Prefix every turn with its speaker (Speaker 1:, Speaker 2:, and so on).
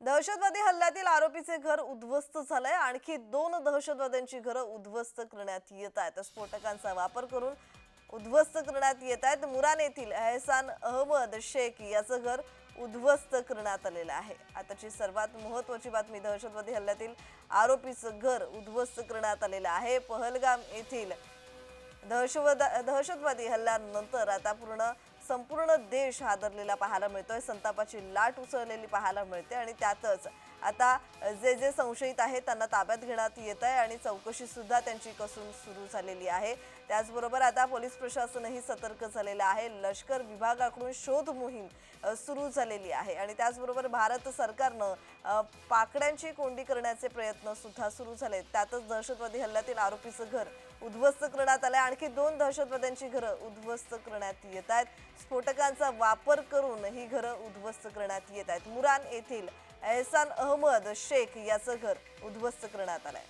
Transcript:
Speaker 1: दहशतवादी हल्ल्यातील आरोपीचे घर उद्ध्वस्त झालंय। आणखी 2 दहशतवाद्यांची घरं उद्ध्वस्त करण्यात येत आहेत। स्फोटकांचा वापर करून उद्ध्वस्त करण्यात येत आहेत। मुरान येथील एहसान अहमद शेख याचं घर उद्ध्वस्त करण्यात आलेलं आहे। आताची सर्वात महत्त्वाची बातमी, दहशतवादी हल्ल्यातील आरोपीचं घर उद्ध्वस्त करण्यात आलेलं आहे। पहलगाम येथील दहशतवादी हल्ल्यानंतर आता संपूर्ण देश हादरलेला पाहायला मिळतोय। संतापाची लाट उसळलेली पाहायला मिळते आणि त्यातच आता जे संशयित आहेत त्यांना ताब्यात घेण्यात येत आहे आणि चौकशी सुद्धा त्यांची कसून सुरू झालेली आहे। त्याचबरोबर आता पोलीस प्रशासनही सतर्क झालेलं आहे। लष्कर विभागाकडून शोध मोहीम सुरू झालेली आहे आणि त्याचबरोबर भारत सरकारनं पाकड्यांची कोंडी करण्याचे प्रयत्न सुद्धा सुरू झाले। त्यातच दहशतवादी हल्ल्यातील आरोपीचं घर उद्ध्वस्त करण्यात आले। आणखी 2 दहशतवाद्यांची घरं उद्ध्वस्त करण्यात येत आहेत। स्फोटकांचा वापर करून ही घरं उद्ध्वस्त करण्यात येत आहेत। मुरान येथील एहसान अहमद शेख याचं घर उद्ध्वस्त करण्यात आलंय।